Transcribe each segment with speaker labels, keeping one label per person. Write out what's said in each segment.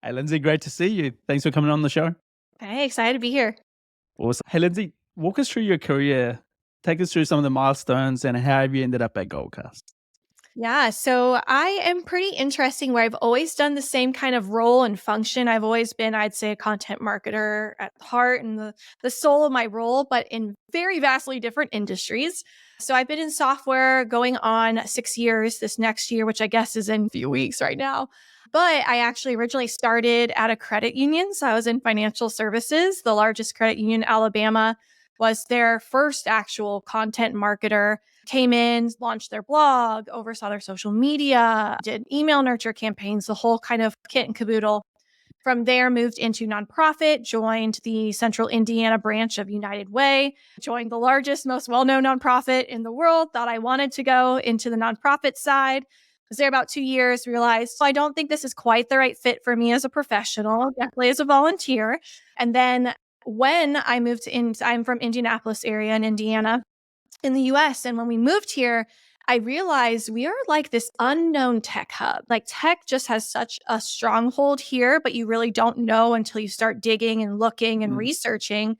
Speaker 1: Hey, Lindsay, great to see you. Thanks for coming on the show.
Speaker 2: Hey, excited to be here.
Speaker 1: Awesome. Hey, Lindsay, walk us through your career. Take us through some of the milestones and how have you ended up at Goldcast?
Speaker 2: Yeah, so I am pretty interesting where I've always done the same kind of role and function. I've always been, I'd say, a content marketer at heart and the soul of my role, but in very vastly different industries. So I've been in software going on 6 years this next year, which I guess is in a few weeks right now. But I actually originally started at a credit union. So I was in financial services. The largest credit union in Alabama was their first actual content marketer. Came in, launched their blog, oversaw their social media, did email nurture campaigns, the whole kind of kit and caboodle. From there, moved into nonprofit, joined the Central Indiana branch of United Way, joined the largest, most well-known nonprofit in the world, thought I wanted to go into the nonprofit side. Was there about 2 years, realized, I don't think this is quite the right fit for me as a professional, definitely as a volunteer. And then when I moved I'm from Indianapolis area in Indiana, in the US. And when we moved here, I realized we are like this unknown tech hub. Like tech just has such a stronghold here, but you really don't know until you start digging and looking and researching.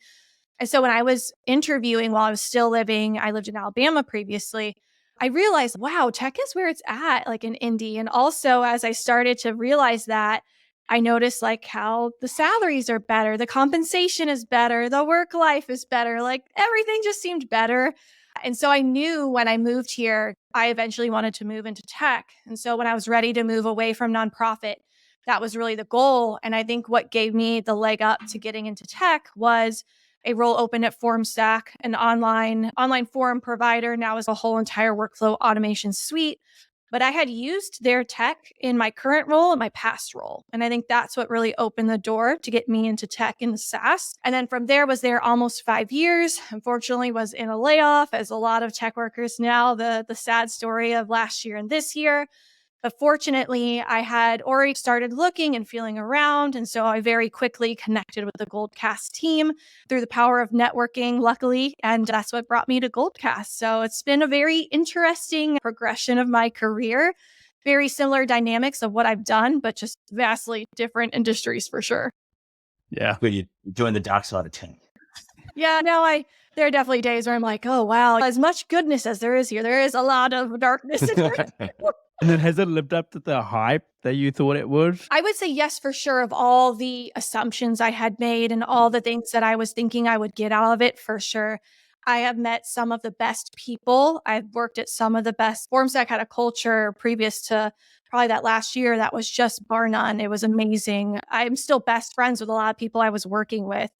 Speaker 2: And so when I was interviewing while I was still I lived in Alabama previously, I realized, wow, tech is where it's at, like in Indy. And also, as I started to realize that, I noticed like how the salaries are better, the compensation is better, the work life is better, like everything just seemed better. And so I knew when I moved here, I eventually wanted to move into tech. And so when I was ready to move away from nonprofit, that was really the goal. And I think what gave me the leg up to getting into tech was a role open at FormStack, an online forum provider, now as a whole entire workflow automation suite. But I had used their tech in my current role and my past role. And I think that's what really opened the door to get me into tech and SaaS. And then from there was there almost 5 years. Unfortunately, was in a layoff, as a lot of tech workers now, the sad story of last year and this year. But fortunately, I had already started looking and feeling around. And so I very quickly connected with the Goldcast team through the power of networking, luckily. And that's what brought me to Goldcast. So it's been a very interesting progression of my career. Very similar dynamics of what I've done, but just vastly different industries for sure.
Speaker 1: Yeah.
Speaker 3: Good, you joined the dark side of tech.
Speaker 2: Yeah, no, there are definitely days where I'm like, oh, wow, as much goodness as there is here, there is a lot of darkness in here.
Speaker 1: And then has it lived up to the hype that you thought it would?
Speaker 2: I would say yes, for sure, of all the assumptions I had made and all the things that I was thinking I would get out of it, for sure. I have met some of the best people. I've worked at some of the best. FormStack had a culture previous to probably that last year that was just bar none. It was amazing. I'm still best friends with a lot of people I was working with.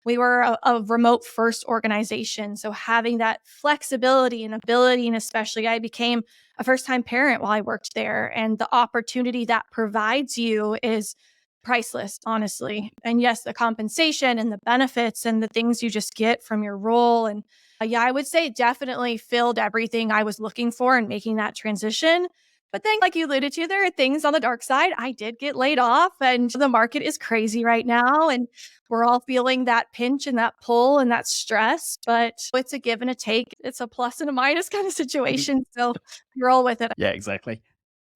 Speaker 2: We were a remote first organization. So having that flexibility and ability, and especially I became a first time parent while I worked there. And the opportunity that provides you is priceless, honestly. And yes, the compensation and the benefits and the things you just get from your role. And yeah, I would say it definitely filled everything I was looking for in making that transition. But then, like you alluded to, there are things on the dark side. I did get laid off, and the market is crazy right now. And we're all feeling that pinch and that pull and that stress, but it's a give and a take. It's a plus and a minus kind of situation. So you're all with it.
Speaker 1: Yeah, exactly.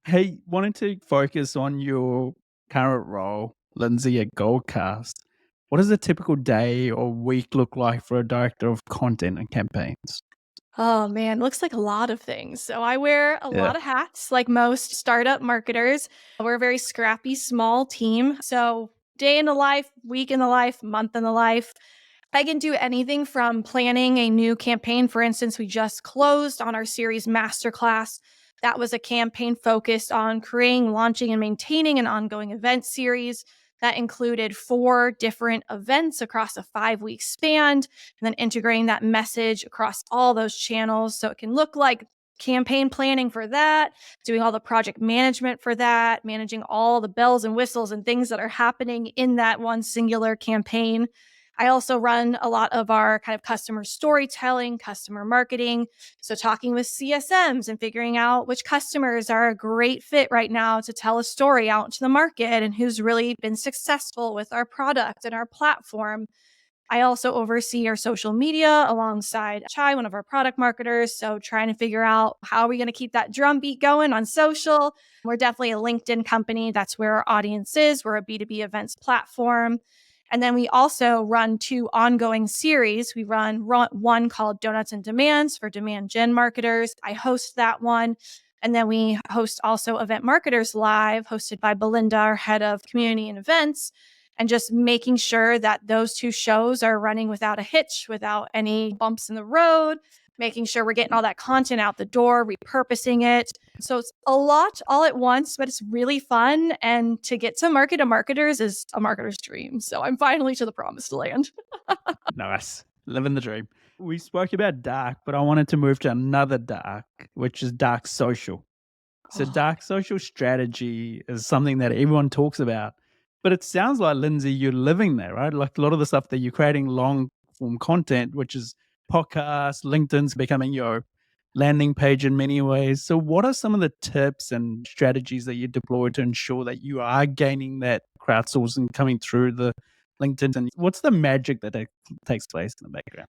Speaker 1: Hey, wanting to focus on your current role, Lindsay at Goldcast. What does a typical day or week look like for a director of content and campaigns?
Speaker 2: Oh man, looks like a lot of things. So I wear a lot of hats, like most startup marketers. We're a very scrappy, small team. So day in the life, week in the life, month in the life. I can do anything from planning a new campaign. For instance, we just closed on our series masterclass. That was a campaign focused on creating, launching, and maintaining an ongoing event series that included 4 different events across a 5-week span, and then integrating that message across all those channels. So it can look like campaign planning for that, doing all the project management for that, managing all the bells and whistles and things that are happening in that one singular campaign. I also run a lot of our kind of customer storytelling, customer marketing. So talking with CSMs and figuring out which customers are a great fit right now to tell a story out to the market and who's really been successful with our product and our platform. I also oversee our social media alongside Chai, one of our product marketers. So trying to figure out how are we going to keep that drumbeat going on social. We're definitely a LinkedIn company. That's where our audience is. We're a B2B events platform. And then we also run 2 ongoing series. We run one called Donuts and Demands for demand gen marketers. I host that one. And then we host also Event Marketers Live, hosted by Belinda, our head of community and events, and just making sure that those 2 shows are running without a hitch, without any bumps in the road, making sure we're getting all that content out the door, repurposing it. So it's a lot all at once, but it's really fun. And to get to market to marketers is a marketer's dream. So I'm finally to the promised land.
Speaker 1: Nice. Living the dream. We spoke about dark, but I wanted to move to another dark, which is dark social. So
Speaker 2: Oh,
Speaker 1: dark social strategy is something that everyone talks about, but it sounds like, Lindsay, you're living there, right? Like a lot of the stuff that you're creating long form content, which is podcasts, LinkedIn's becoming your landing page in many ways. So what are some of the tips and strategies that you deploy to ensure that you are gaining that crowdsourcing coming through the LinkedIn? And what's the magic that takes place in the background?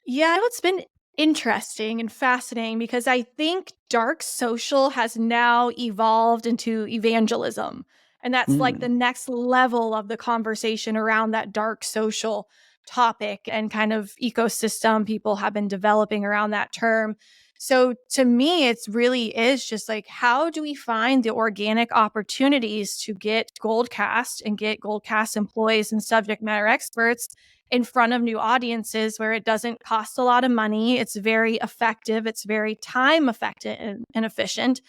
Speaker 2: yeah, it's been interesting and fascinating because I think dark social has now evolved into evangelism. And that's like
Speaker 1: Mm,
Speaker 2: the next level of the conversation around that dark social topic and kind of ecosystem people have been developing around that term. So to me, it's really is just like, how do we find the organic opportunities to get Goldcast and get Goldcast employees and subject matter experts in front of new audiences where it doesn't cost a lot of money. It's very effective. It's very time effective and efficient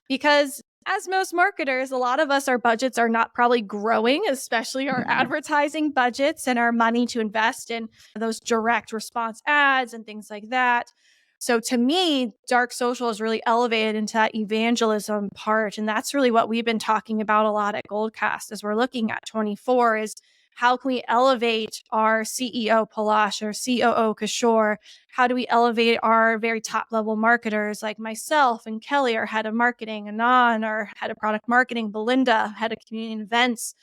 Speaker 2: because as most marketers, a lot of us, our budgets are not probably growing, especially our
Speaker 1: mm,
Speaker 2: advertising budgets and our money to invest in those direct response ads and things like that. So to me, dark social is really elevated into that evangelism part. And that's really what we've been talking about a lot at Goldcast as we're looking at 24 is how can we elevate our CEO Palash or COO Kishore? How do we elevate our very top level marketers like myself and Kelly, our head of marketing, Anon, our head of product marketing, Belinda, head of community and events?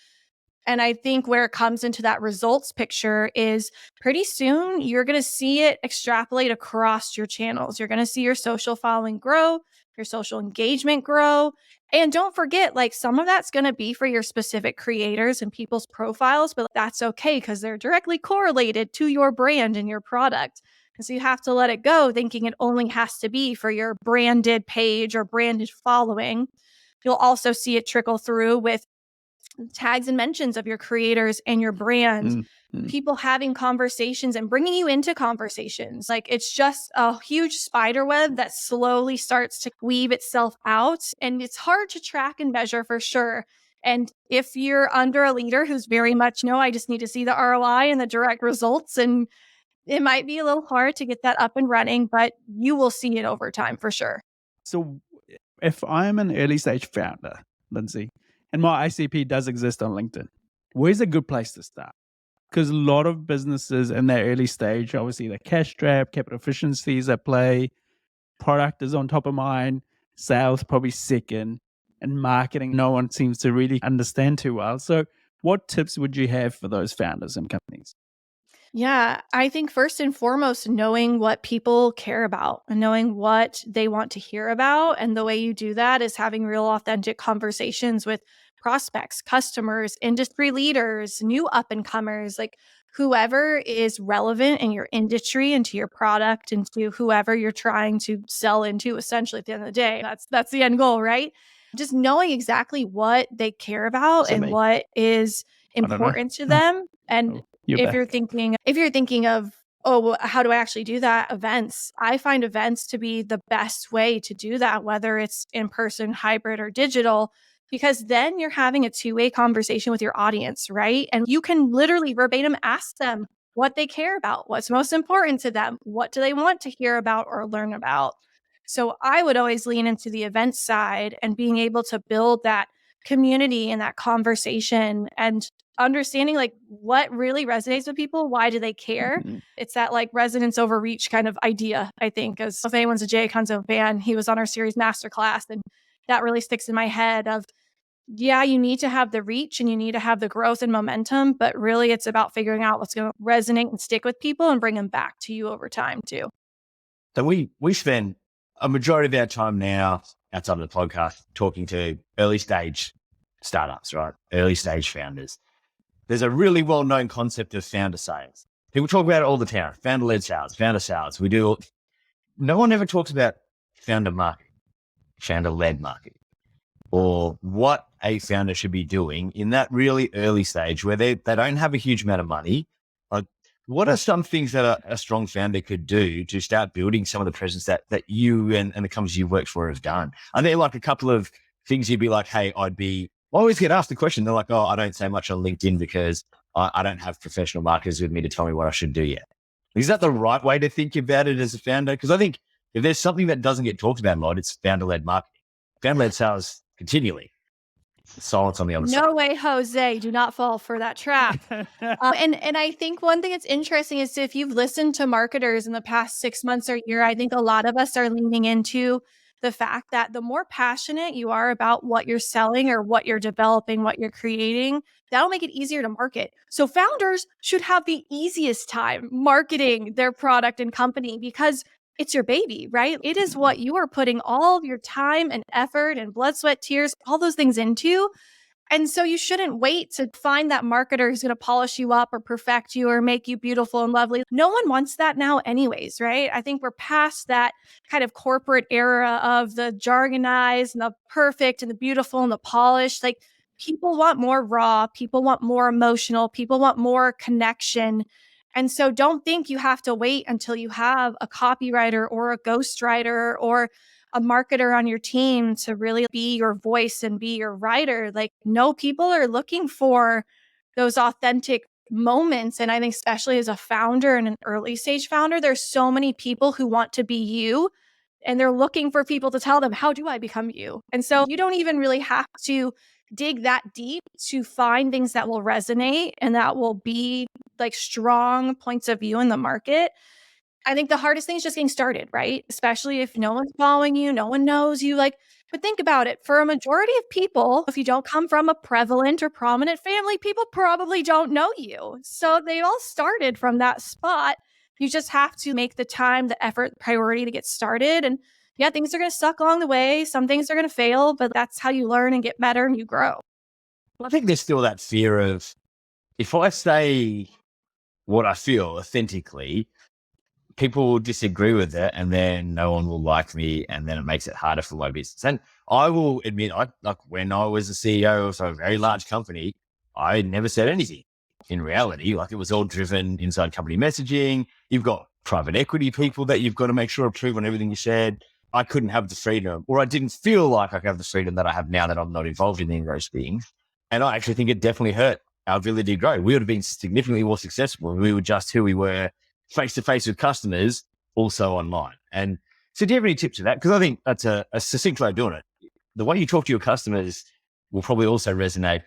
Speaker 2: And I think where it comes into that results picture is pretty soon you're going to see it extrapolate across your channels. You're going to see your social following grow, your social engagement grow. And don't forget, like some of that's going to be for your specific creators and people's profiles, but that's okay because they're directly correlated to your brand and your product. And so you have to let it go thinking it only has to be for your branded page or branded following. You'll also see it trickle through with tags and mentions of your creators and your brand,
Speaker 1: mm, mm.
Speaker 2: people having conversations and bringing you into conversations. Like it's just a huge spider web that slowly starts to weave itself out. And it's hard to track and measure for sure. And if you're under a leader who's very much, no, I just need to see the ROI and the direct results, and it might be a little hard to get that up and running, but you will see it over time for sure.
Speaker 1: So if I'm an early stage founder, Lindsay, and my ICP does exist on LinkedIn, where's a good place to start? Because a lot of businesses in their early stage, obviously the cash trap, capital efficiencies at play, product is on top of mind, sales probably second, and marketing no one seems to really understand too well. So what tips would you have for those founders and companies?
Speaker 2: Yeah, I think first and foremost, knowing what people care about and knowing what they want to hear about. And the way you do that is having real authentic conversations with prospects, customers, industry leaders, new up and comers, like whoever is relevant in your industry and to your product and to whoever you're trying to sell into essentially at the end of the day. That's the end goal, right? Just knowing exactly what they care about
Speaker 1: So
Speaker 2: and
Speaker 1: me,
Speaker 2: what is
Speaker 1: I don't know.
Speaker 2: important to them. And
Speaker 1: Oh, you're back.
Speaker 2: if you're thinking of, oh, well, how do I actually do that? Events. I find events to be the best way to do that, whether it's in person, hybrid, or digital, because then you're having a two-way conversation with your audience, right? And you can literally verbatim ask them what they care about, what's most important to them, what do they want to hear about or learn about. So I would always lean into the event side and being able to build that community and that conversation and understanding like what really resonates with people, why do they care?
Speaker 1: Mhm.
Speaker 2: It's that like resonance over reach kind of idea, I think. As if anyone's a Jay Kunzo fan, he was on our series masterclass, and that really sticks in my head of Yeah, you need to have the reach and you need to have the growth and momentum, but really it's about figuring out what's going to resonate and stick with people and bring them back to you over time too.
Speaker 3: So we spend a majority of our time now outside of the podcast talking to early stage startups, right? Early stage founders. There's a really well-known concept of founder sales. People talk about it all the time. Founder-led sales, founder sales. No one ever talks about founder marketing, founder-led marketing, or what a founder should be doing in that really early stage where they don't have a huge amount of money. Like, what are some things that a strong founder could do to start building some of the presence that you and the companies you've worked for have done? Are there like a couple of things you'd be like, hey, I always get asked the question. They're like, oh, I don't say much on LinkedIn because I don't have professional marketers with me to tell me what I should do yet. Is that the right way to think about it as a founder? Because I think if there's something that doesn't get talked about a lot, it's founder-led marketing. Founder-led sales continually. Silence on the other side.
Speaker 2: No way, Jose. Do not fall for that trap. And I think one thing that's interesting is if you've listened to marketers in the past 6 months or year, I think a lot of us are leaning into the fact that the more passionate you are about what you're selling or what you're developing, what you're creating, that'll make it easier to market. So founders should have the easiest time marketing their product and company because it's your baby, right? It is what you are putting all of your time and effort and blood, sweat, tears, all those things into. And so you shouldn't wait to find that marketer who's going to polish you up or perfect you or make you beautiful and lovely. No one wants that now anyways, right? I think we're past that kind of corporate era of the jargonized and the perfect and the beautiful and the polished. Like people want more raw, people want more emotional, people want more connection. And so don't think you have to wait until you have a copywriter or a ghostwriter or a marketer on your team to really be your voice and be your writer. Like, no, people are looking for those authentic moments. And I think, especially as a founder and an early stage founder, there's so many people who want to be you and they're looking for people to tell them, how do I become you? And so you don't even really have to dig that deep to find things that will resonate and that will be like strong points of view in the market. I think the hardest thing is just getting started, right? Especially if no one's following you, no one knows you. Like, but think about it. For a majority of people, if you don't come from a prevalent or prominent family, people probably don't know you. So they all started from that spot. You just have to make the time, the effort, the priority to get started. And yeah, things are going to suck along the way. Some things are going to fail, but that's how you learn and get better and you grow.
Speaker 3: I think there's still that fear of if I say what I feel authentically, people will disagree with it and then no one will like me and then it makes it harder for my business. And I will admit, like when I was a CEO of a very large company, I never said anything. In reality, like it was all driven inside company messaging. You've got private equity people that you've got to make sure approve on everything you said. I couldn't have the freedom, or I didn't feel like I could have the freedom that I have now that I'm not involved in any of those things. And I actually think it definitely hurt our ability to grow. We would have been significantly more successful if we were just who we were face to face with customers, also online. And so do you have any tips for that? Because I think that's a succinct way of doing it. The way you talk to your customers will probably also resonate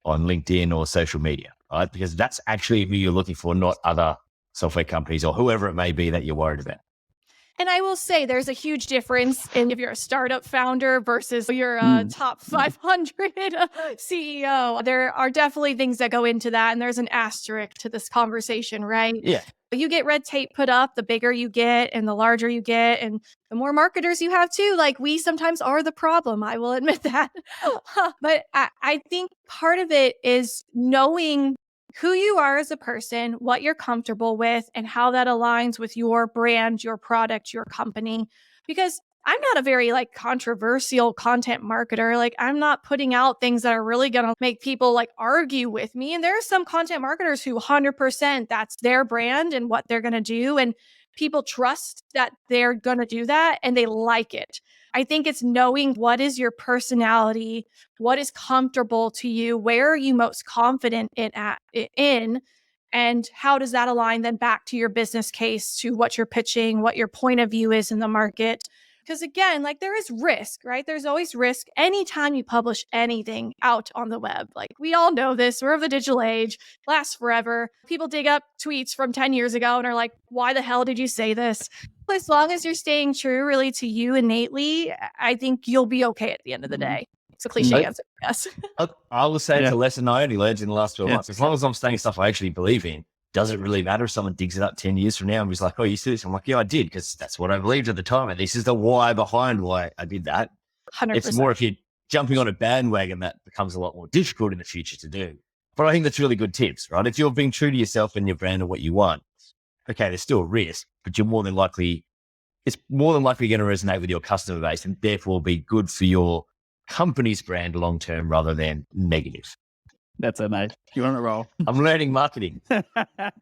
Speaker 3: on LinkedIn or social media, right? Because that's actually who you're looking for, not other software companies or whoever it may be that you're worried about.
Speaker 2: And I will say there's a huge difference in if you're a startup founder versus you're a top 500 CEO. There are definitely things that go into that. And there's an asterisk to this conversation, right?
Speaker 3: Yeah.
Speaker 2: You get red tape put up, the bigger you get and the larger you get and the more marketers you have too. Like we sometimes are the problem. I will admit that. But I think part of it is knowing who you are as a person, what you're comfortable with, and how that aligns with your brand, your product, your company. Because I'm not a very like controversial content marketer. Like I'm not putting out things that are really going to make people like argue with me. And there are some content marketers who 100% that's their brand and what they're going to do. And people trust that they're going to do that and they like it. I think it's knowing what is your personality, what is comfortable to you, where are you most confident in, and how does that align then back to your business case, to what you're pitching, what your point of view is in the market. Because again, like there is risk, right? There's always risk anytime you publish anything out on the web. Like we all know this, we're of the digital age, lasts forever. People dig up tweets from 10 years ago and are like, why the hell did you say this? As long as you're staying true really to you innately, I think you'll be okay at the end of the day. It's a cliche
Speaker 3: I,
Speaker 2: answer, yes.
Speaker 3: I will say it's
Speaker 1: Yeah.
Speaker 3: a lesson I only learned in the last 12
Speaker 1: Yeah.
Speaker 3: months. As long as I'm saying stuff I actually believe in, does it really matter if someone digs it up 10 years from now and was like, oh, you see this? I'm like, yeah, I did, because that's what I believed at the time. And this is the why behind why I did that.
Speaker 2: 100%.
Speaker 3: It's more if you're jumping on a bandwagon, that becomes a lot more difficult in the future to do. But I think that's really good tips, right? If you're being true to yourself and your brand and what you want, okay, there's still a risk, but it's more than likely going to resonate with your customer base and therefore be good for your company's brand long-term rather than negative.
Speaker 1: That's it, mate. You're on a roll.
Speaker 3: I'm learning marketing.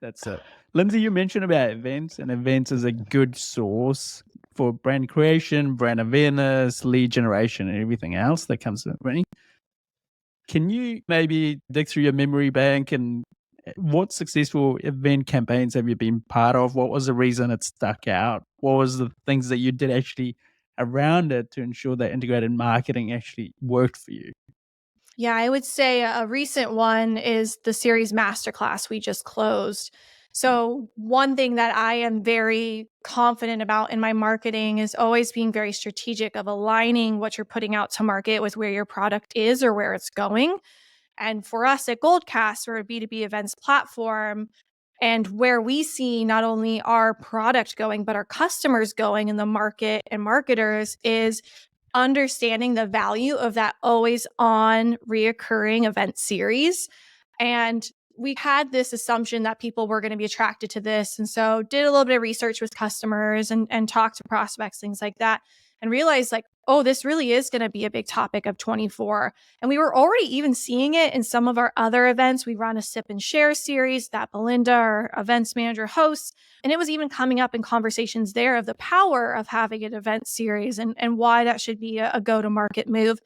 Speaker 1: That's it. Lindsay, you mentioned about events, and events is a good source for brand creation, brand awareness, lead generation, and everything else that comes with it. Can you maybe dig through your memory bank and what successful event campaigns have you been part of? What was the reason it stuck out? What was the things that you did actually around it to ensure that integrated marketing actually worked for you?
Speaker 2: Yeah, I would say a recent one is the series masterclass we just closed. So, one thing that I am very confident about in my marketing is always being very strategic of aligning what you're putting out to market with where your product is or where it's going. And for us at Goldcast, we're a B2B events platform. And where we see not only our product going, but our customers going in the market and marketers is understanding the value of that always on reoccurring event series. And we had this assumption that people were going to be attracted to this. And so did a little bit of research with customers and talked to prospects, things like that, and realized like, oh, this really is going to be a big topic of 24. And we were already even seeing it in some of our other events. We run a sip and share series that Belinda, our events manager, hosts. And it was even coming up in conversations there of the power of having an event series and why that should be a go-to-market move.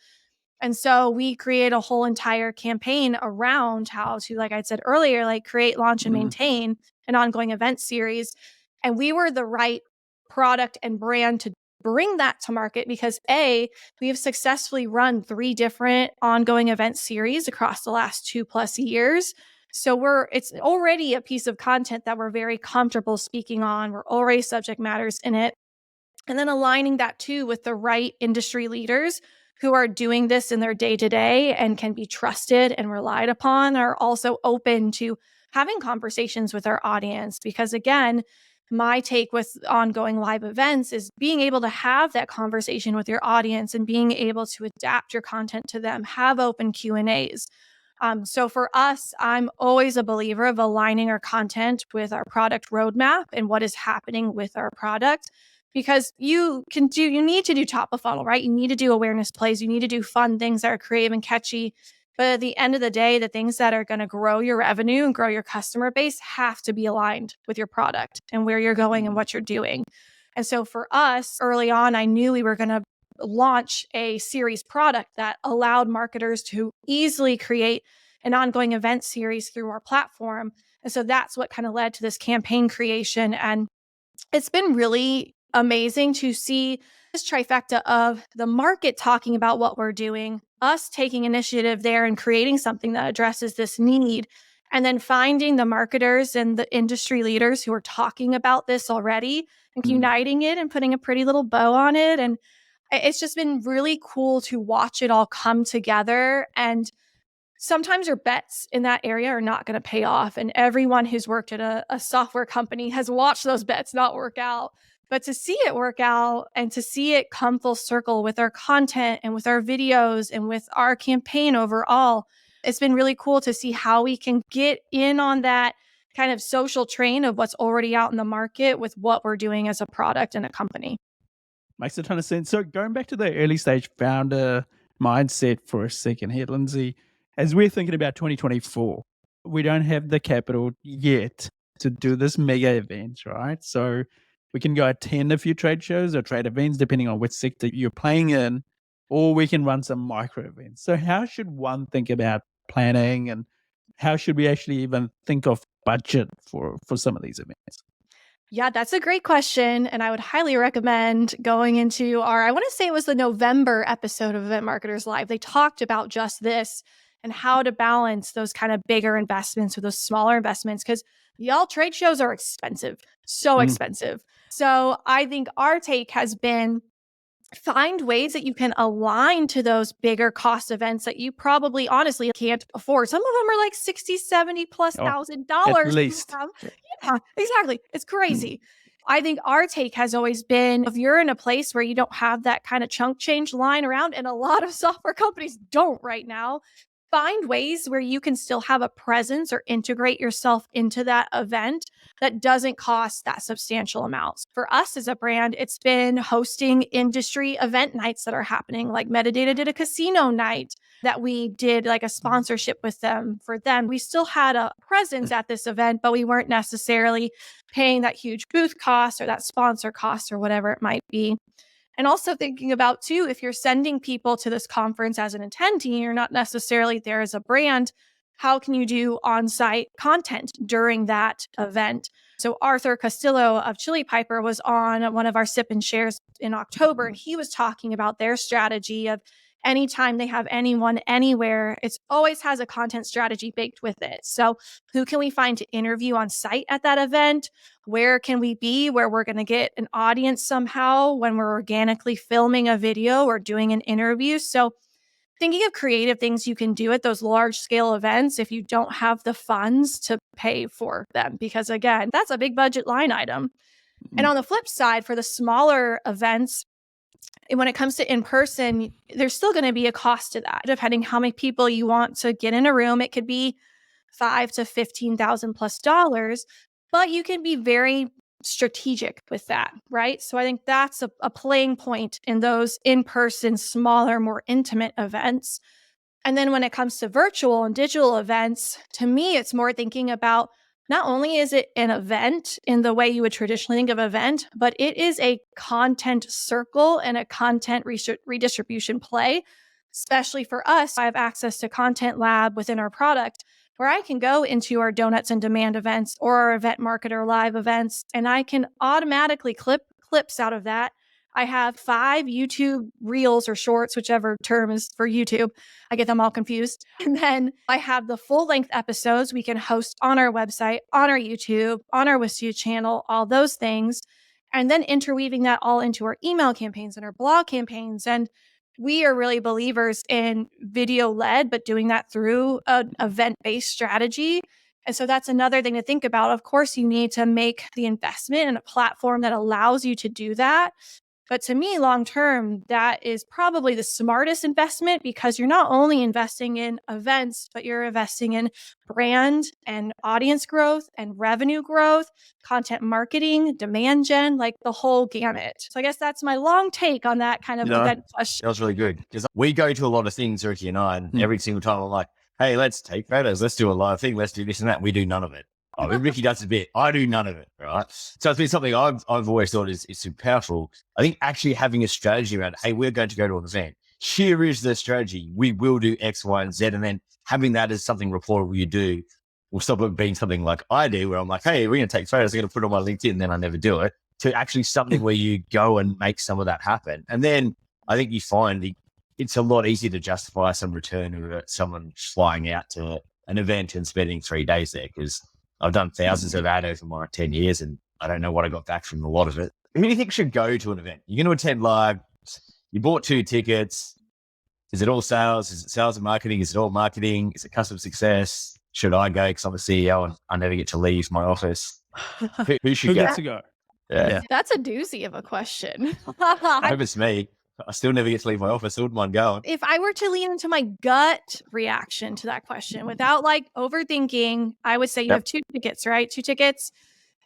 Speaker 2: And so we create a whole entire campaign around how to, like I said earlier, like create, launch, and maintain an ongoing event series. And we were the right product and brand to bring that to market because we have successfully run 3 different ongoing event series across the last 2+ years. So it's already a piece of content that we're very comfortable speaking on. We're already subject matters in it. And then aligning that too with the right industry leaders who are doing this in their day to day and can be trusted and relied upon are also open to having conversations with our audience. Because again, my take with ongoing live events is being able to have that conversation with your audience and being able to adapt your content to them, have open Q&As. So for us, I'm always a believer of aligning our content with our product roadmap and what is happening with our product. Because you need to do top of funnel, right? You need to do awareness plays. You need to do fun things that are creative and catchy. But at the end of the day, the things that are going to grow your revenue and grow your customer base have to be aligned with your product and where you're going and what you're doing. And so for us, early on, I knew we were going to launch a series product that allowed marketers to easily create an ongoing event series through our platform. And so that's what kind of led to this campaign creation. And it's been really amazing to see this trifecta of the market talking about what we're doing, us taking initiative there and creating something that addresses this need, and then finding the marketers and the industry leaders who are talking about this already and uniting it and putting a pretty little bow on it. And it's just been really cool to watch it all come together. And sometimes your bets in that area are not going to pay off. And everyone who's worked at a software company has watched those bets not work out. But to see it work out and to see it come full circle with our content and with our videos and with our campaign overall, it's been really cool to see how we can get in on that kind of social train of what's already out in the market with what we're doing as a product and a company.
Speaker 1: Makes a ton of sense. So going back to the early stage founder mindset for a second here, Lindsay, as we're thinking about 2024, we don't have the capital yet to do this mega event, right? So we can go attend a few trade shows or trade events, depending on which sector you're playing in, or we can run some micro events. So how should one think about planning and how should we actually even think of budget for some of these events?
Speaker 2: Yeah, that's a great question. And I would highly recommend going into I want to say it was the November episode of Event Marketers Live. They talked about just this and how to balance those kind of bigger investments with those smaller investments. Because y'all, trade shows are expensive, so expensive. So I think our take has been find ways that you can align to those bigger cost events that you probably honestly can't afford. Some of them are like 60, 70 plus $1,000.
Speaker 1: At least.
Speaker 2: Yeah, exactly. It's crazy. I think our take has always been, if you're in a place where you don't have that kind of chunk change lying around, and a lot of software companies don't right now, find ways where you can still have a presence or integrate yourself into that event that doesn't cost that substantial amounts. For us as a brand, it's been hosting industry event nights that are happening. Like Metadata did a casino night that we did like a sponsorship with them for them. We still had a presence at this event, but we weren't necessarily paying that huge booth cost or that sponsor cost or whatever it might be. And also thinking about too, if you're sending people to this conference as an attendee, you're not necessarily there as a brand, how can you do on-site content during that event? So Arthur Castillo of Chili Piper was on one of our sip and shares in October, and he was talking about their strategy of anytime they have anyone anywhere, it always has a content strategy baked with it. So who can we find to interview on site at that event? Where can we be where we're going to get an audience somehow when we're organically filming a video or doing an interview? So thinking of creative things you can do at those large scale events if you don't have the funds to pay for them, because again, that's a big budget line item. And on the flip side, for the smaller events, and when it comes to in person, there's still going to be a cost to that, depending how many people you want to get in a room. It could be $5,000 to $15,000 plus dollars, but you can be very strategic with that, right? So I think that's a playing point in those in-person, smaller, more intimate events. And then when it comes to virtual and digital events, to me, it's more thinking about not only is it an event in the way you would traditionally think of event, but it is a content circle and a content redistribution play. Especially for us, I have access to Content Lab within our product where I can go into our Donuts and Demand events or our Event Marketer Live events, and I can automatically clip clips out of that. I have 5 YouTube reels or shorts, whichever term is for YouTube. I get them all confused. And then I have the full length episodes we can host on our website, on our YouTube, on our Wistia channel, all those things. And then interweaving that all into our email campaigns and our blog campaigns. And we are really believers in video led, but doing that through an event based strategy. And so that's another thing to think about. Of course, you need to make the investment in a platform that allows you to do that. But to me, long term, that is probably the smartest investment because you're not only investing in events, but you're investing in brand and audience growth and revenue growth, content marketing, demand gen, like the whole gamut. So I guess that's my long take on that kind of event question.
Speaker 3: That was really good because we go to a lot of things, Ricky and I, and every single time I'm like, hey, let's take photos, let's do a live thing, let's do this and that. We do none of it. I mean, Ricky does a bit. I do none of it, right? So it's been something I've always thought is super powerful. I think actually having a strategy around, hey, we're going to go to an event. Here is the strategy. We will do X, Y, and Z. And then having that as something reportable you do will stop it being something like I do, where I'm like, hey, we're going to take photos. I'm going to put it on my LinkedIn, and then I never do it, to actually something where you go and make some of that happen. And then I think you find it's a lot easier to justify some return of someone flying out to an event and spending 3 days there, because I've done thousands of ad over my 10 years and I don't know what I got back from a lot of it. Who do you think should go to an event? You're going to attend live. You bought 2 tickets. Is it all sales? Is it sales and marketing? Is it all marketing? Is it customer success? Should I go because I'm a CEO and I never get to leave my office? Who should
Speaker 1: Who
Speaker 3: go?
Speaker 1: gets to go?
Speaker 3: Yeah.
Speaker 2: That's a doozy of a question.
Speaker 3: I hope it's me. I still never get to leave my office. I wouldn't mind going.
Speaker 2: If I were to lean into my gut reaction to that question without like overthinking, I would say you have 2 tickets, right? 2 tickets.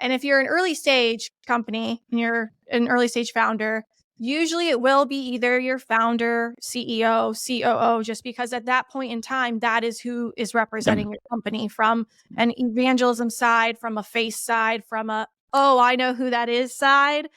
Speaker 2: And if you're an early stage company and you're an early stage founder, usually it will be either your founder, CEO, COO, just because at that point in time, that is who is representing your company from an evangelism side, from a face side, from a, oh, I know who that is side.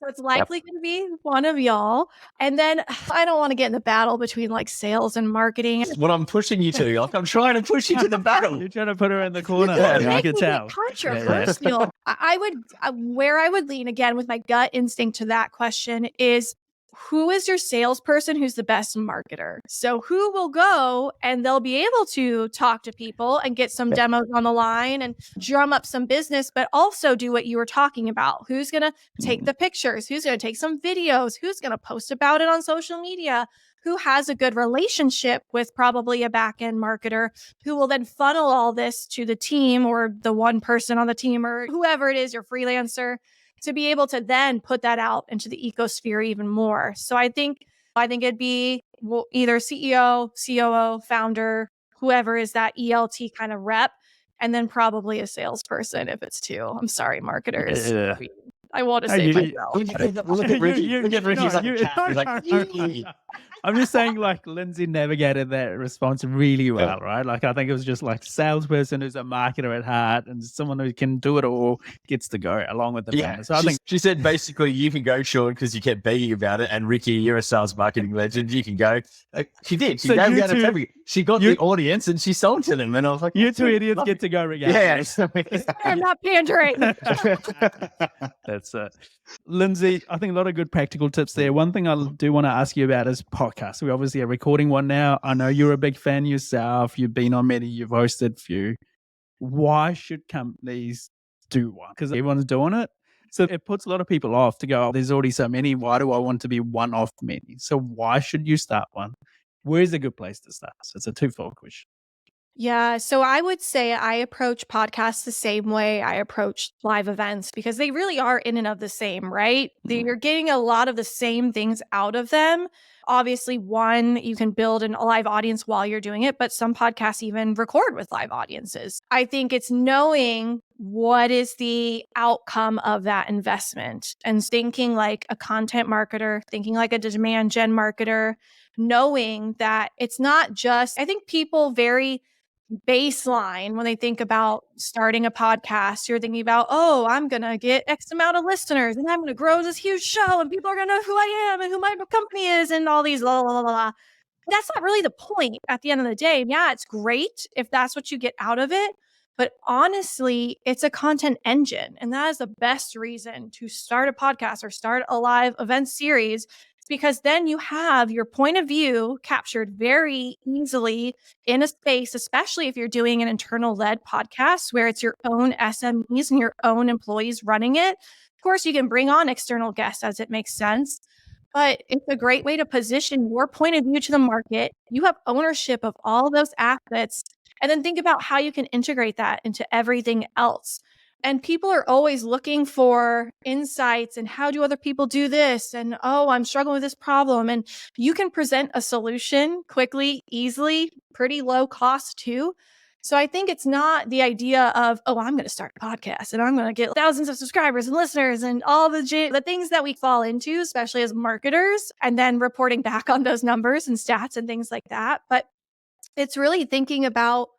Speaker 2: So it's likely going to be one of y'all. And then I don't want to get in the battle between like sales and marketing.
Speaker 3: What I'm pushing you to, like I'm trying to push you to the battle.
Speaker 1: You're trying to put her in the corner.
Speaker 2: I
Speaker 1: can tell.
Speaker 2: Controversial. I would, where I would lean again with my gut instinct to that question is who is your salesperson who's the best marketer? So who will go and they'll be able to talk to people and get some demos on the line and drum up some business, but also do what you were talking about. Who's going to take the pictures? Who's going to take some videos? Who's going to post about it on social media? Who has a good relationship with probably a back-end marketer who will then funnel all this to the team or the one person on the team or whoever it is, your freelancer, to be able to then put that out into the ecosphere even more. So I think it'd be either CEO, COO, founder, whoever is that ELT kind of rep, and then probably a salesperson if it's two. I'm sorry, marketers.
Speaker 1: Yeah.
Speaker 2: I want to
Speaker 1: Hey,
Speaker 2: save
Speaker 1: you-
Speaker 2: myself.
Speaker 3: Look at Ricky. Look at Ricky. He's like a cat. He's like,
Speaker 1: no. I'm just saying, like, Lindsay navigated that response really well, right? Like, I think it was just like salesperson who's a marketer at heart and someone who can do it all gets to go along with the founder. So I think
Speaker 3: she said basically you can go, Sean, because you kept begging about it. And Ricky, you're a sales marketing legend. You can go. She did. She
Speaker 1: So
Speaker 3: gave
Speaker 1: you
Speaker 3: out a
Speaker 1: two-
Speaker 3: fabric. She got the audience and she sold to them. And I was like,
Speaker 1: you two idiots get to go regardless.
Speaker 2: I'm not pandering.
Speaker 1: That's it. Lindsay, I think a lot of good practical tips there. One thing I do want to ask you about is podcasts. We obviously are recording one now. I know you're a big fan yourself. You've been on many, you've hosted few. Why should companies do one? Because everyone's doing it. So it puts a lot of people off to go, oh, there's already so many. Why do I want to be one of many? So why should you start one? Where's a good place to start? So it's a twofold question.
Speaker 2: Yeah. So I would say I approach podcasts the same way I approach live events because they really are in and of the same, right? You're getting a lot of the same things out of them. Obviously, one, you can build a live audience while you're doing it, but some podcasts even record with live audiences. I think it's knowing what is the outcome of that investment and thinking like a content marketer, thinking like a demand gen marketer, knowing that it's not just, I think people very baseline when they think about starting a podcast. You're thinking about, oh, I'm going to get X amount of listeners and I'm going to grow this huge show and people are going to know who I am and who my company is and all these la la la la. That's not really the point at the end of the day. Yeah, it's great if that's what you get out of it. But honestly, it's a content engine. And that is the best reason to start a podcast or start a live event series. It's because then you have your point of view captured very easily in a space, especially if you're doing an internal led podcast where it's your own SMEs and your own employees running it. Of course, you can bring on external guests as it makes sense. But it's a great way to position your point of view to the market. You have ownership of all those assets. And then think about how you can integrate that into everything else. And people are always looking for insights and how do other people do this? And, oh, I'm struggling with this problem. And you can present a solution quickly, easily, pretty low cost too. So I think it's not the idea of, oh, I'm going to start a podcast and I'm going to get thousands of subscribers and listeners and all the things that we fall into, especially as marketers, and then reporting back on those numbers and stats and things like that. But it's really thinking about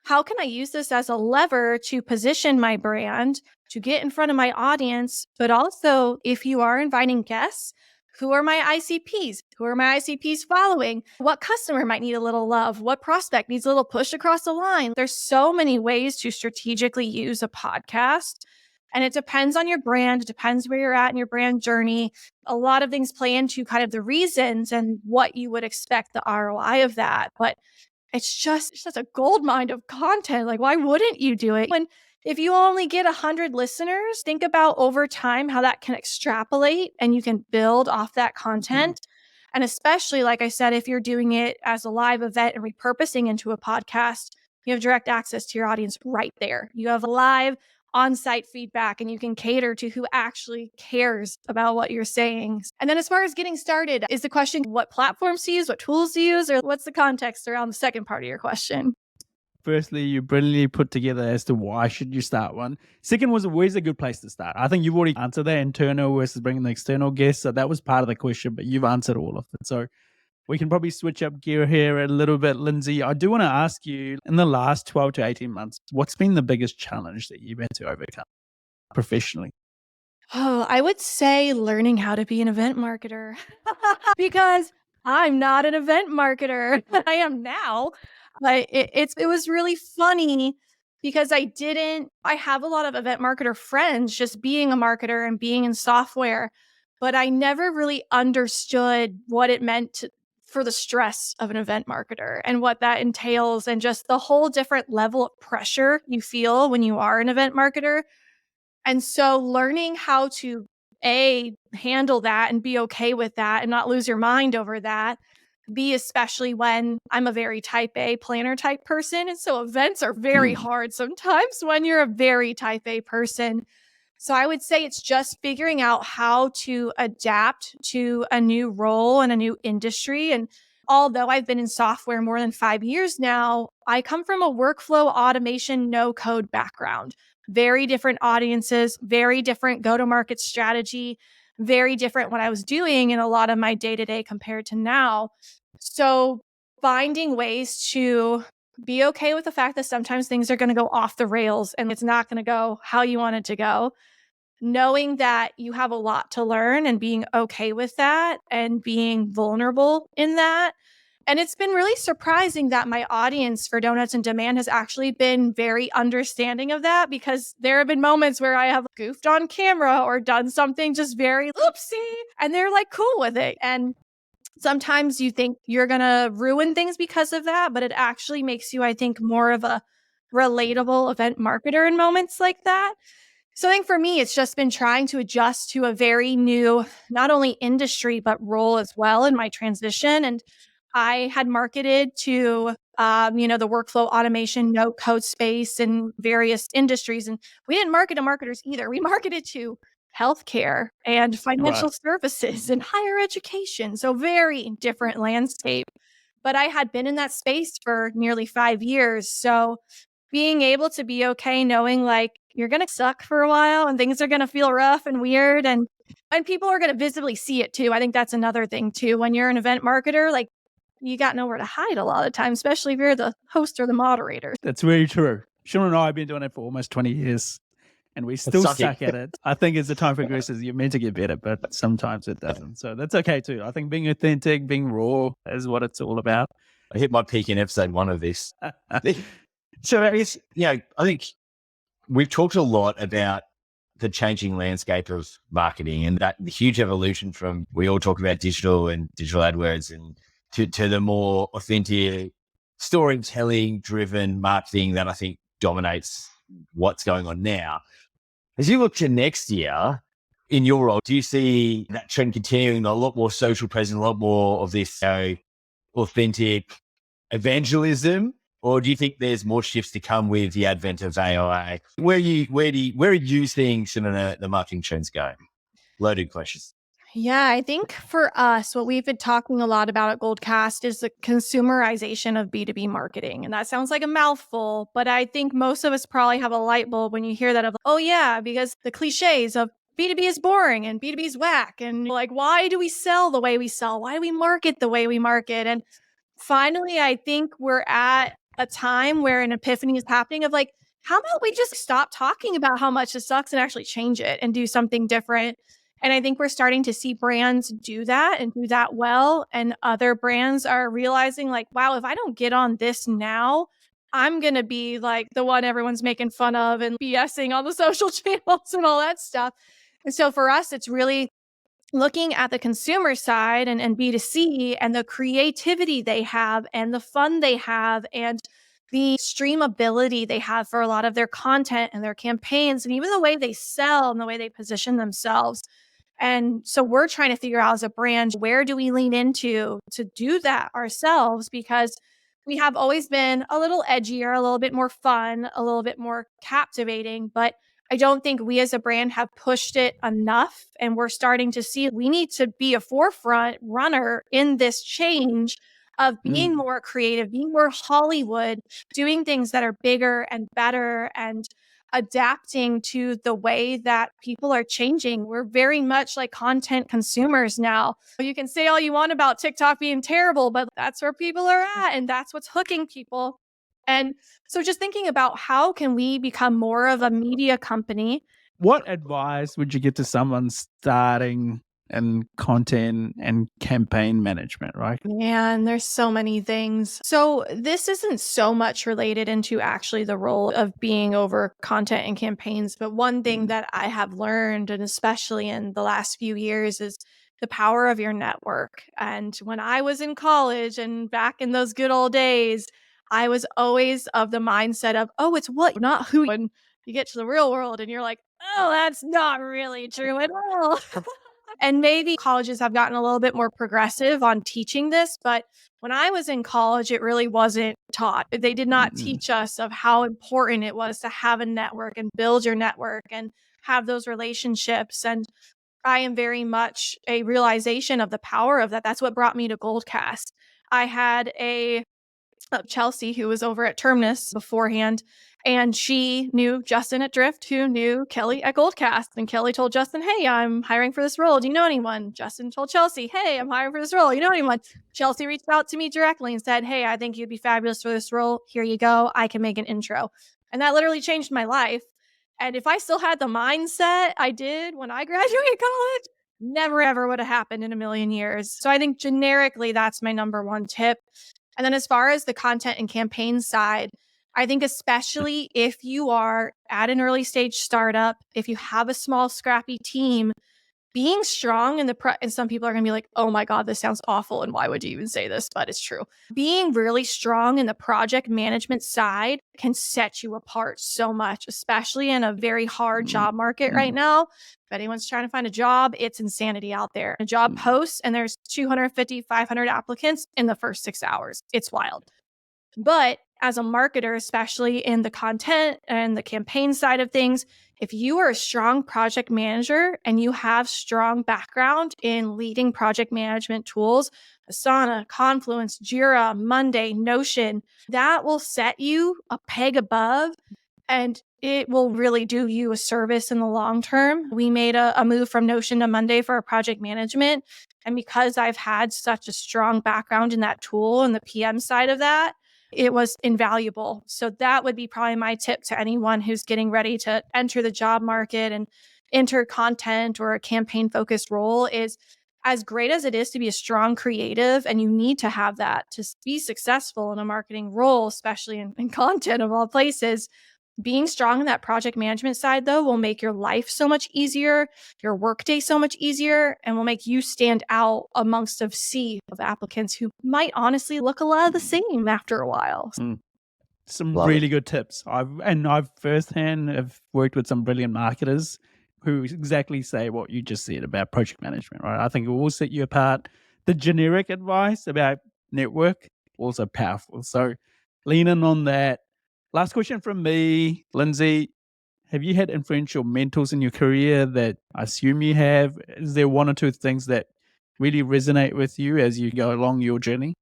Speaker 2: how can I use this as a lever to position my brand, to get in front of my audience, but also if you are inviting guests, who are my ICPs? Who are my ICPs following? What customer might need a little love? What prospect needs a little push across the line? There's so many ways to strategically use a podcast. And it depends on your brand. It depends where you're at in your brand journey. A lot of things play into kind of the reasons and what you would expect the ROI of that. But it's just a gold mine of content. Like, why wouldn't you do it? If you only get 100 listeners, think about over time how that can extrapolate and you can build off that content. And especially, like I said, if you're doing it as a live event and repurposing into a podcast, you have direct access to your audience right there. You have live on-site feedback and you can cater to who actually cares about what you're saying. And then as far as getting started, is the question what platforms to use, what tools to use, or what's the context around the second part of your question?
Speaker 1: Firstly, you brilliantly put together as to why should you start one. Second was, where's a good place to start? I think you've already answered that, internal versus bringing the external guests. So that was part of the question, but you've answered all of it. So we can probably switch up gear here a little bit, Lindsay. I do want to ask you, in the last 12 to 18 months, what's been the biggest challenge that you've had to overcome professionally?
Speaker 2: Oh, I would say learning how to be an event marketer because I'm not an event marketer. I am now, but it was really funny because I have a lot of event marketer friends just being a marketer and being in software. but I never really understood what it meant for the stress of an event marketer and what that entails and just the whole different level of pressure you feel when you are an event marketer. And so learning how to handle that and be okay with that and not lose your mind over that. B, especially when I'm a very type A planner type person. And so events are very hard sometimes when you're a very type A person. So I would say it's just figuring out how to adapt to a new role and a new industry. And although I've been in software more than 5 years now, I come from a workflow automation, no code background. Very different audiences, very different go to market strategy, very different what I was doing in a lot of my day to day compared to now. So finding ways to be okay with the fact that sometimes things are going to go off the rails and it's not going to go how you want it to go. Knowing that you have a lot to learn and being okay with that and being vulnerable in that. And it's been really surprising that my audience for Donuts and Demand has actually been very understanding of that, because there have been moments where I have goofed on camera or done something just very oopsie, and they're like cool with it. And sometimes you think you're going to ruin things because of that, but it actually makes you, I think, more of a relatable event marketer in moments like that. So I think for me, it's just been trying to adjust to a very new, not only industry, but role as well in my transition. And I had marketed to, the workflow automation, no code space in various industries. And we didn't market to marketers either. We marketed to healthcare and financial services and higher education. So very different landscape. But I had been in that space for nearly 5 years. So being able to be okay knowing like you're going to suck for a while and things are going to feel rough and weird, and people are going to visibly see it too. I think that's another thing too. When you're an event marketer, like you got nowhere to hide a lot of times, especially if you're the host or the moderator.
Speaker 1: That's very true. Sean and I have been doing it for almost 20 years and we still suck at it. I think as the time progresses, you're meant to get better, but sometimes it doesn't. So that's okay too. I think being authentic, being raw is what it's all about.
Speaker 3: I hit my peak in episode 1 of this. So I guess, I think we've talked a lot about the changing landscape of marketing and that the huge evolution from, we all talk about digital and digital AdWords and to the more authentic storytelling driven marketing that I think dominates what's going on now. As you look to next year in your role, do you see that trend continuing, a lot more social presence, a lot more of this authentic evangelism? Or do you think there's more shifts to come with the advent of AI? Where are you seeing some of the marketing trends going? Loaded questions.
Speaker 2: Yeah, I think for us, what we've been talking a lot about at Goldcast is the consumerization of B2B marketing. And that sounds like a mouthful, but I think most of us probably have a light bulb when you hear that of, oh yeah, because the cliches of B2B is boring and B2B is whack. And like, why do we sell the way we sell? Why do we market the way we market? And finally, I think we're at a time where an epiphany is happening of like, how about we just stop talking about how much it sucks and actually change it and do something different? And I think we're starting to see brands do that and do that well. And other brands are realizing like, wow, if I don't get on this now, I'm going to be like the one everyone's making fun of and BSing on the social channels and all that stuff. And so for us, it's really looking at the consumer side and B2C and the creativity they have and the fun they have and the streamability they have for a lot of their content and their campaigns and even the way they sell and the way they position themselves. And so we're trying to figure out as a brand, where do we lean into to do that ourselves? Because we have always been a little edgier, a little bit more fun, a little bit more captivating, but I don't think we as a brand have pushed it enough. And we're starting to see we need to be a forefront runner in this change of being more creative, being more Hollywood, doing things that are bigger and better and adapting to the way that people are changing. We're very much like content consumers now. You can say all you want about TikTok being terrible, but that's where people are at and that's what's hooking people. And so just thinking about how can we become more of a media company?
Speaker 1: What advice would you give to someone starting in content and campaign management, right?
Speaker 2: Man, there's so many things. So this isn't so much related into actually the role of being over content and campaigns, but one thing that I have learned, and especially in the last few years, is the power of your network. And when I was in college and back in those good old days, I was always of the mindset of, oh, it's what, not who. When you get to the real world and you're like, oh, that's not really true at all. And maybe colleges have gotten a little bit more progressive on teaching this, but when I was in college, it really wasn't taught. They did not
Speaker 1: Mm,
Speaker 2: teach us of how important it was to have a network and build your network and have those relationships. And I am very much a realization of the power of that. That's what brought me to Goldcast. I had a Chelsea, who was over at Terminus beforehand, and she knew Justin at Drift, who knew Kelly at Goldcast. And Kelly told Justin, hey, I'm hiring for this role. Do you know anyone? Justin told Chelsea, hey, I'm hiring for this role. You know anyone? Chelsea reached out to me directly and said, hey, I think you'd be fabulous for this role. Here you go. I can make an intro. And that literally changed my life. And if I still had the mindset I did when I graduated college, never ever would have happened in a million years. So I think generically, that's my number one tip. And then as far as the content and campaign side, I think especially if you are at an early stage startup, if you have a small scrappy team, being strong in and some people are going to be like, oh my God, this sounds awful. And why would you even say this? But it's true. Being really strong in the project management side can set you apart so much, especially in a very hard
Speaker 1: mm,
Speaker 2: job market right
Speaker 1: mm,
Speaker 2: now. If anyone's trying to find a job, it's insanity out there. A job
Speaker 1: mm,
Speaker 2: posts and there's 250, 500 applicants in the first 6 hours. It's wild. But as a marketer, especially in the content and the campaign side of things, if you are a strong project manager and you have strong background in leading project management tools, Asana, Confluence, Jira, Monday, Notion, that will set you a peg above and it will really do you a service in the long term. We made a move from Notion to Monday for our project management. And because I've had such a strong background in that tool and the PM side of that, it was invaluable. So that would be probably my tip to anyone who's getting ready to enter the job market and enter content or a campaign focused role is as great as it is to be a strong creative, and you need to have that to be successful in a marketing role, especially in content of all places. Being strong in that project management side, though, will make your life so much easier, your workday so much easier, and will make you stand out amongst a sea of applicants who might honestly look a lot of the same after a while.
Speaker 1: mm. Some
Speaker 3: Love it.
Speaker 1: really good tips. I've firsthand have worked with some brilliant marketers who exactly say what you just said about project management, right? I think it will set you apart. The generic advice about network, also powerful. So lean in on that. Last question from me, Lindsay. Have you had influential mentors in your career that I assume you have? Is there one or two things that really resonate with you as you go along your journey?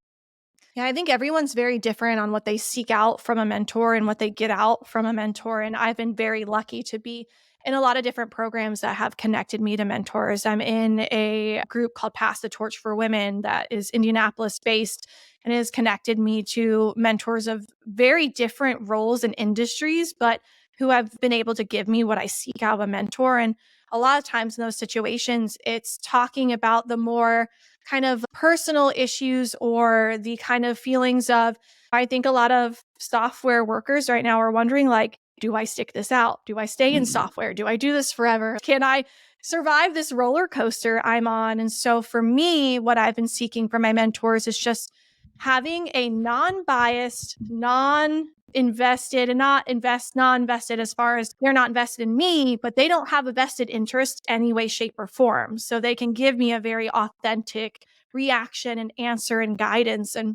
Speaker 2: Yeah, I think everyone's very different on what they seek out from a mentor and what they get out from a mentor. And I've been very lucky to be in a lot of different programs that have connected me to mentors. I'm in a group called Pass the Torch for Women that is Indianapolis based and has connected me to mentors of very different roles and industries, but who have been able to give me what I seek out of a mentor. And a lot of times in those situations, it's talking about the more kind of personal issues or the kind of feelings of, I think a lot of software workers right now are wondering, like, do I stick this out? Do I stay in
Speaker 1: Mm,
Speaker 2: software? Do I do this forever? Can I survive this roller coaster I'm on? And so for me, what I've been seeking from my mentors is just having a non-biased, non-invested and non-invested as far as they're not invested in me, but they don't have a vested interest any way, shape, or form. So they can give me a very authentic reaction and answer and guidance. And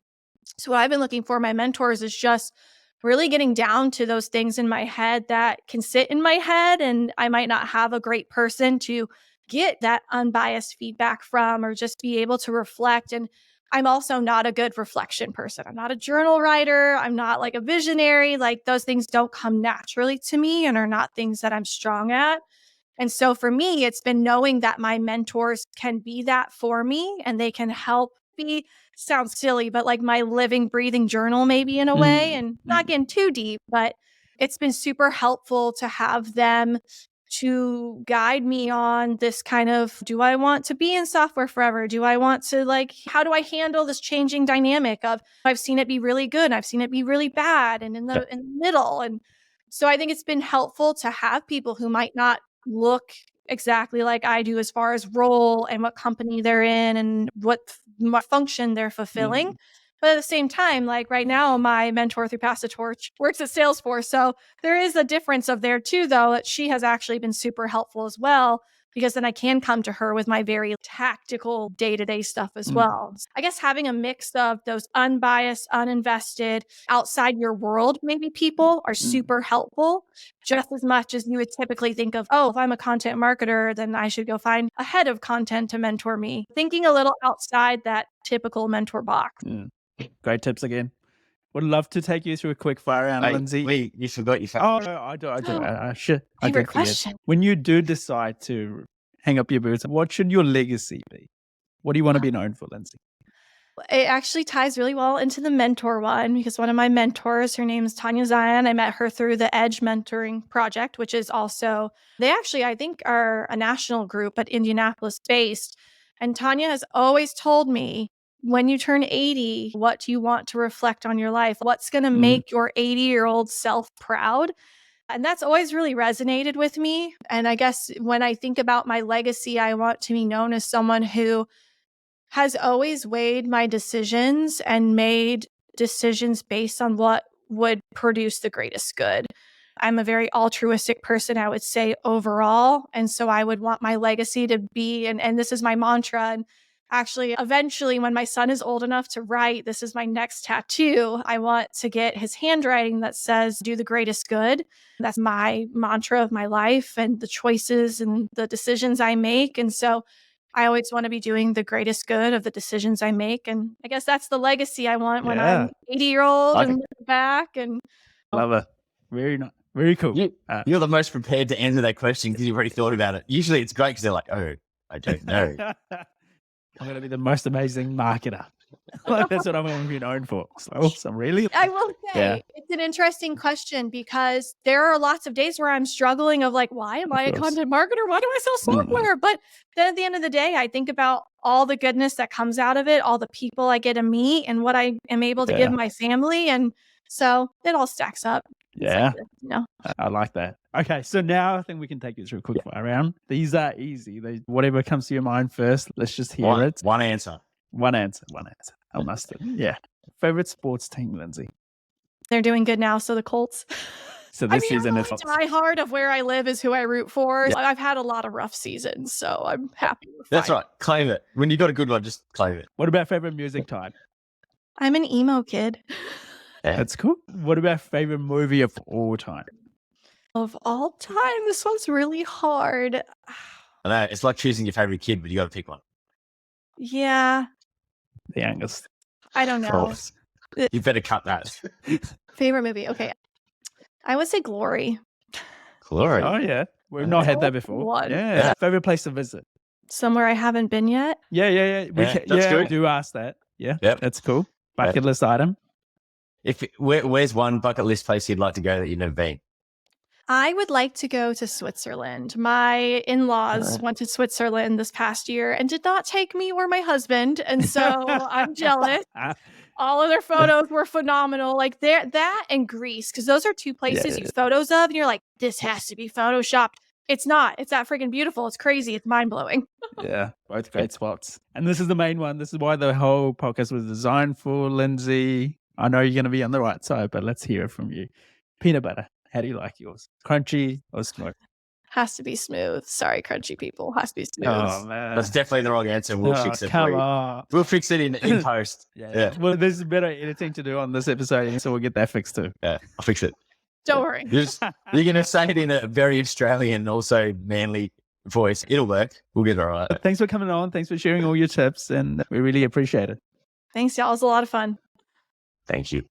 Speaker 2: so what I've been looking for my mentors is just really getting down to those things in my head that can sit in my head. And I might not have a great person to get that unbiased feedback from or just be able to reflect. And I'm also not a good reflection person. I'm not a journal writer. I'm not like a visionary. Like those things don't come naturally to me and are not things that I'm strong at. And so for me, it's been knowing that my mentors can be that for me and they can help be, sounds silly, but like my living, breathing journal, maybe in a way,
Speaker 1: mm,
Speaker 2: and not
Speaker 1: mm,
Speaker 2: getting too deep, but it's been super helpful to have them to guide me on this kind of, do I want to be in software forever? Do I want to how do I handle this changing dynamic of, I've seen it be really good, I've seen it be really bad, and in the middle. And so I think it's been helpful to have people who might not look exactly like I do as far as role and what company they're in and what function they're fulfilling. But at the same time, like right now, my mentor through Pass the Torch works at Salesforce. So there is a difference of there too, though, that she has actually been super helpful as well, because then I can come to her with my very tactical day-to-day stuff as well. I guess having a mix of those unbiased, uninvested, outside your world, maybe people are super helpful, just as much as you would typically think of, oh, if I'm a content marketer, then I should go find a head of content to mentor me. Thinking a little outside that typical mentor box.
Speaker 1: Great tips again. Would love to take you through a quick fire round, Lindsay.
Speaker 3: Wait, you forgot your favorite.
Speaker 1: Oh, no, I do. I should.
Speaker 2: Favorite question.
Speaker 1: When you do decide to hang up your boots, what should your legacy be? What do you want to be known for, Lindsay?
Speaker 2: It actually ties really well into the mentor one, because one of my mentors, her name is Tanya Zion. I met her through the Edge Mentoring Project, which is also, they actually, I think, are a national group, but Indianapolis based. And Tanya has always told me, when you turn 80, what do you want to reflect on your life? What's going to make your 80-year-old self proud? And that's always really resonated with me. And I guess when I think about my legacy, I want to be known as someone who has always weighed my decisions and made decisions based on what would produce the greatest good. I'm a very altruistic person, I would say, overall. And so I would want my legacy to be, and this is my mantra. And actually, eventually, when my son is old enough to write, this is my next tattoo. I want to get his handwriting that says, do the greatest good. That's my mantra of my life and the choices and the decisions I make. And so I always want to be doing the greatest good of the decisions I make. And I guess that's the legacy I want when I'm 80-year-old and look back. And
Speaker 1: love it. Very nice. Very cool.
Speaker 3: You're the most prepared to answer that question because you've already thought about it. Usually it's great because they're like, oh, I don't know.
Speaker 1: I'm going to be the most amazing marketer. That's what I'm going to be known for. So awesome, really.
Speaker 2: I will say, it's an interesting question, because there are lots of days where I'm struggling of like, why am I a content marketer? Why do I sell software? But then at the end of the day, I think about all the goodness that comes out of it, all the people I get to meet, and what I am able to give my family. And so it all stacks up.
Speaker 1: Yeah. I like that. Okay, so now I think we can take you through a quick fire round. These are easy. Whatever comes to your mind first, let's just hear it.
Speaker 3: One answer.
Speaker 1: One answer. I must have. Yeah. Favorite sports team, Lindsay?
Speaker 2: They're doing good now, so the Colts.
Speaker 1: So this season
Speaker 2: is die hard of where I live is who I root for. Yeah. I've had a lot of rough seasons, so I'm happy with
Speaker 3: That's right. Claim it. When you got a good one, just claim it.
Speaker 1: What about favorite music type?
Speaker 2: I'm an emo kid.
Speaker 1: Yeah. That's cool. What about favorite movie of all time?
Speaker 2: Of all time? This one's really hard.
Speaker 3: I know. It's like choosing your favorite kid, but you got to pick one.
Speaker 2: Yeah.
Speaker 1: The youngest.
Speaker 2: I don't know.
Speaker 3: You better cut that.
Speaker 2: Favorite movie? Okay. I would say Glory.
Speaker 3: Glory?
Speaker 1: Oh, yeah. We've not had that before. Yeah. Favorite place to visit?
Speaker 2: Somewhere I haven't been yet.
Speaker 1: Yeah. We do ask that. Yeah. Yep. That's cool. Bucket list item.
Speaker 3: Where's one bucket list place you'd like to go that you've never been?
Speaker 2: I would like to go to Switzerland. My in-laws went to Switzerland this past year and did not take me or my husband. And so I'm jealous. All of their photos were phenomenal. Like that and Greece, because those are two places you photos of and you're like, this has to be photoshopped. It's not. It's that freaking beautiful. It's crazy. It's mind-blowing.
Speaker 1: Yeah, both great spots. And this is the main one. This is why the whole podcast was designed for, Lindsay. I know you're going to be on the right side, but let's hear it from you. Peanut butter. How do you like yours? Crunchy or smooth?
Speaker 2: Has to be smooth. Sorry, crunchy people. Has to be smooth.
Speaker 1: Oh, man.
Speaker 3: That's definitely the wrong answer. We'll fix it for you.
Speaker 1: On.
Speaker 3: We'll fix it in post.
Speaker 1: Yeah. Well, there's better editing to do on this episode, so we'll get that fixed too.
Speaker 3: Yeah, I'll fix it.
Speaker 2: Don't worry.
Speaker 3: You're going to say it in a very Australian, also manly voice. It'll work. We'll get it all right.
Speaker 1: Thanks for coming on. Thanks for sharing all your tips, and we really appreciate it.
Speaker 2: Thanks, y'all. It was a lot of fun.
Speaker 3: Thank you.